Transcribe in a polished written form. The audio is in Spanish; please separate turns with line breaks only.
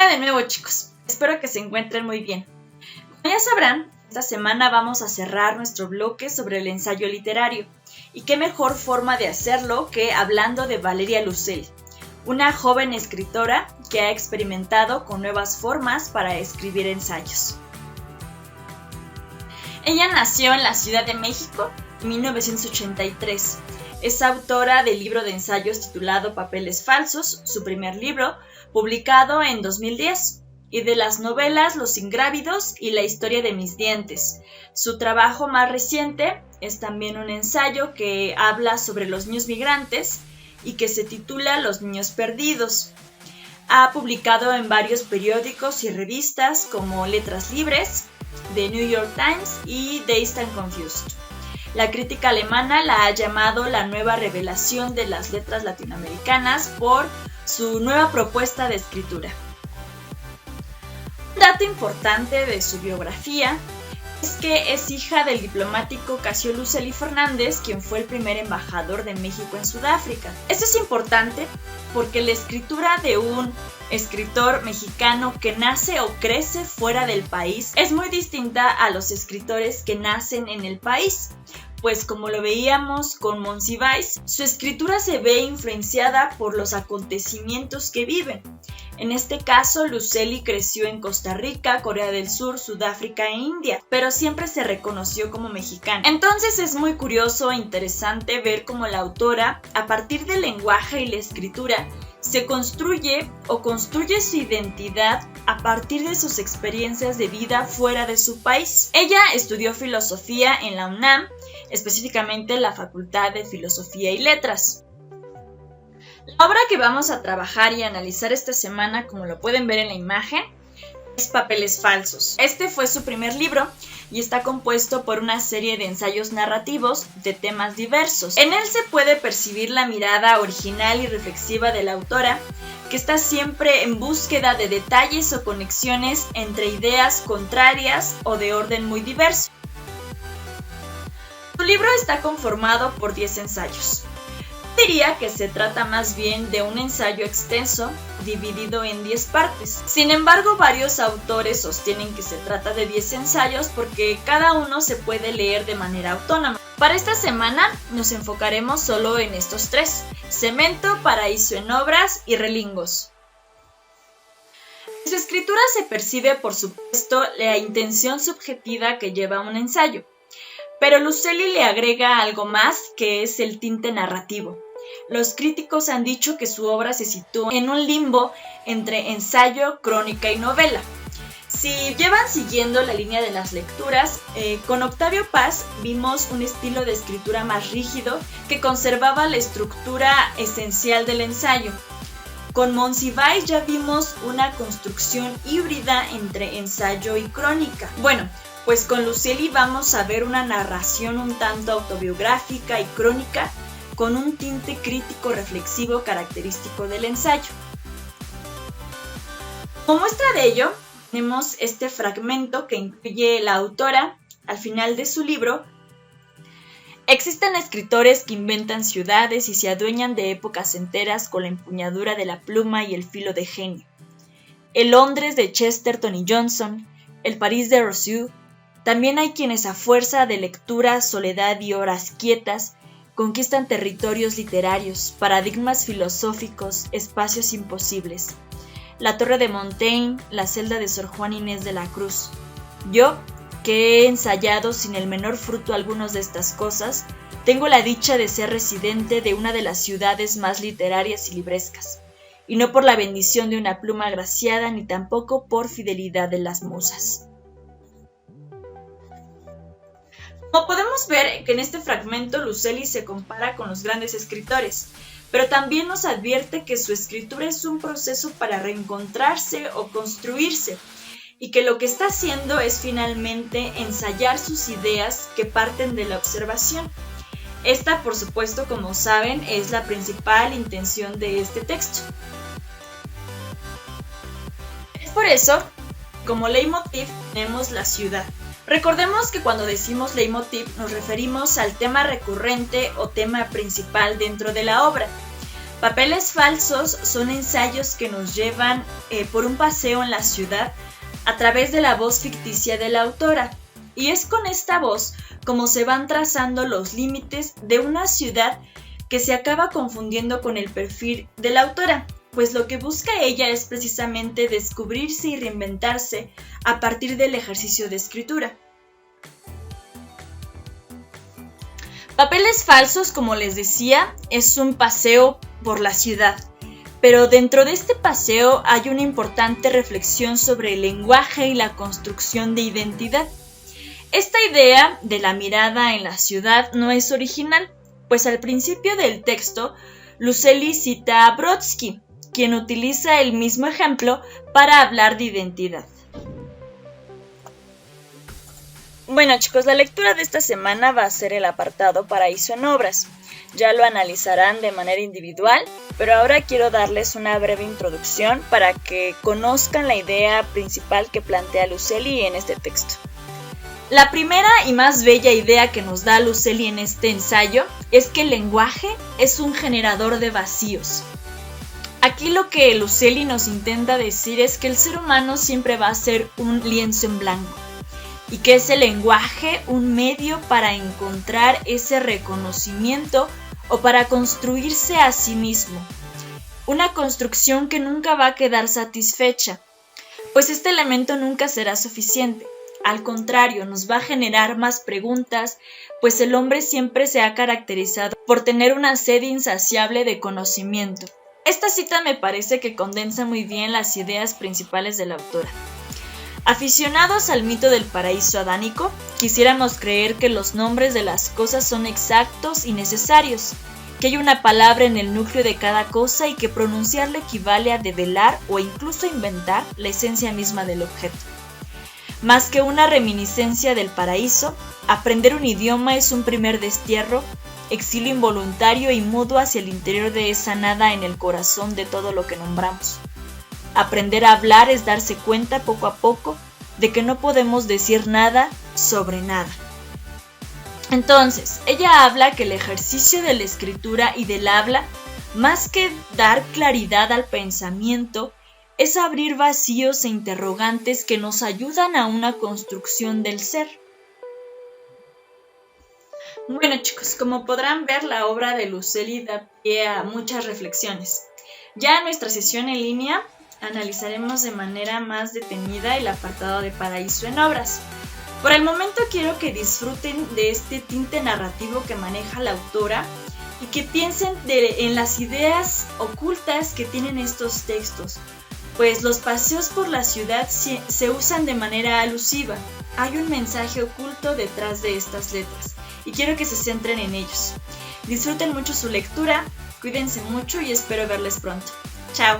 Hola de nuevo, chicos, espero que se encuentren muy bien. Como ya sabrán, esta semana vamos a cerrar nuestro bloque sobre el ensayo literario, y qué mejor forma de hacerlo que hablando de Valeria Luiselli, una joven escritora que ha experimentado con nuevas formas para escribir ensayos. Ella nació en la Ciudad de México en 1983. Es autora del libro de ensayos titulado Papeles Falsos, su primer libro, publicado en 2010, y de las novelas Los Ingrávidos y La Historia de Mis Dientes. Su trabajo más reciente es también un ensayo que habla sobre los niños migrantes y que se titula Los Niños Perdidos. Ha publicado en varios periódicos y revistas como Letras Libres, The New York Times y Dazed and Confused. La crítica alemana la ha llamado la nueva revelación de las letras latinoamericanas por su nueva propuesta de escritura. Un dato importante de su biografía es que es hija del diplomático Casio Luiselli Fernández, quien fue el primer embajador de México en Sudáfrica. Esto es importante porque la escritura de un escritor mexicano que nace o crece fuera del país es muy distinta a los escritores que nacen en el país. Pues como lo veíamos con Monsiváis, su escritura se ve influenciada por los acontecimientos que viven. En este caso, Luiselli creció en Costa Rica, Corea del Sur, Sudáfrica e India, pero siempre se reconoció como mexicana. Entonces es muy curioso e interesante ver cómo la autora, a partir del lenguaje y la escritura, se construye su identidad a partir de sus experiencias de vida fuera de su país. Ella estudió filosofía en la UNAM, específicamente en la Facultad de Filosofía y Letras. La obra que vamos a trabajar y analizar esta semana, como lo pueden ver en la imagen, es Papeles Falsos. Este fue su primer libro y está compuesto por una serie de ensayos narrativos de temas diversos. En él se puede percibir la mirada original y reflexiva de la autora, que está siempre en búsqueda de detalles o conexiones entre ideas contrarias o de orden muy diverso. Su libro está conformado por 10 ensayos. Diría que se trata más bien de un ensayo extenso dividido en 10 partes. Sin embargo, varios autores sostienen que se trata de 10 ensayos porque cada uno se puede leer de manera autónoma. Para esta semana nos enfocaremos solo en estos 3: Cemento, Paraíso en Obras y Relingos. En su escritura se percibe, por supuesto, la intención subjetiva que lleva un ensayo, pero Luiselli le agrega algo más, que es el tinte narrativo. Los críticos han dicho que su obra se sitúa en un limbo entre ensayo, crónica y novela. Si llevan siguiendo la línea de las lecturas, con Octavio Paz vimos un estilo de escritura más rígido que conservaba la estructura esencial del ensayo. Con Monsiváis ya vimos una construcción híbrida entre ensayo y crónica. Bueno, pues con Luiselli vamos a ver una narración un tanto autobiográfica y crónica, con un tinte crítico reflexivo característico del ensayo. Como muestra de ello, tenemos este fragmento que incluye la autora al final de su libro. Existen escritores que inventan ciudades y se adueñan de épocas enteras con la empuñadura de la pluma y el filo de genio. El Londres de Chesterton y Johnson, el París de Rousseau. También hay quienes a fuerza de lectura, soledad y horas quietas conquistan territorios literarios, paradigmas filosóficos, espacios imposibles. La Torre de Montaigne, la celda de Sor Juana Inés de la Cruz. Yo, que he ensayado sin el menor fruto algunas de estas cosas, tengo la dicha de ser residente de una de las ciudades más literarias y librescas, y no por la bendición de una pluma agraciada ni tampoco por fidelidad de las musas. Como podemos ver que en este fragmento Luiselli se compara con los grandes escritores, pero también nos advierte que su escritura es un proceso para reencontrarse o construirse, y que lo que está haciendo es finalmente ensayar sus ideas que parten de la observación. Esta, por supuesto, como saben, es la principal intención de este texto. Es por eso, como leitmotiv, tenemos la ciudad. Recordemos que cuando decimos leitmotiv nos referimos al tema recurrente o tema principal dentro de la obra. Papeles falsos son ensayos que nos llevan por un paseo en la ciudad a través de la voz ficticia de la autora. Y es con esta voz como se van trazando los límites de una ciudad que se acaba confundiendo con el perfil de la autora, pues lo que busca ella es precisamente descubrirse y reinventarse a partir del ejercicio de escritura. Papeles falsos, como les decía, es un paseo por la ciudad, pero dentro de este paseo hay una importante reflexión sobre el lenguaje y la construcción de identidad. Esta idea de la mirada en la ciudad no es original, pues al principio del texto, Lusely cita a Brodsky, quien utiliza el mismo ejemplo para hablar de identidad. Bueno chicos, la lectura de esta semana va a ser el apartado Paraíso en Obras. Ya lo analizarán de manera individual, pero ahora quiero darles una breve introducción para que conozcan la idea principal que plantea Lusely en este texto. La primera y más bella idea que nos da Lusely en este ensayo es que el lenguaje es un generador de vacíos. Aquí lo que Lusely nos intenta decir es que el ser humano siempre va a ser un lienzo en blanco y que es el lenguaje un medio para encontrar ese reconocimiento o para construirse a sí mismo. Una construcción que nunca va a quedar satisfecha, pues este elemento nunca será suficiente. Al contrario, nos va a generar más preguntas, pues el hombre siempre se ha caracterizado por tener una sed insaciable de conocimiento. Esta cita me parece que condensa muy bien las ideas principales de la autora. Aficionados al mito del paraíso adánico, quisiéramos creer que los nombres de las cosas son exactos y necesarios, que hay una palabra en el núcleo de cada cosa y que pronunciarla equivale a develar o incluso inventar la esencia misma del objeto. Más que una reminiscencia del paraíso, aprender un idioma es un primer destierro, exilio involuntario y mudo hacia el interior de esa nada en el corazón de todo lo que nombramos. Aprender a hablar es darse cuenta poco a poco de que no podemos decir nada sobre nada. Entonces, ella habla que el ejercicio de la escritura y del habla, más que dar claridad al pensamiento, es abrir vacíos e interrogantes que nos ayudan a una construcción del ser. Bueno chicos, como podrán ver, la obra de Lusely da pie a muchas reflexiones. Ya en nuestra sesión en línea analizaremos de manera más detenida el apartado de Paraíso en Obras. Por el momento quiero que disfruten de este tinte narrativo que maneja la autora y que piensen en las ideas ocultas que tienen estos textos, pues los paseos por la ciudad se usan de manera alusiva. Hay un mensaje oculto detrás de estas letras y quiero que se centren en ellos. Disfruten mucho su lectura, cuídense mucho y espero verles pronto. Chao.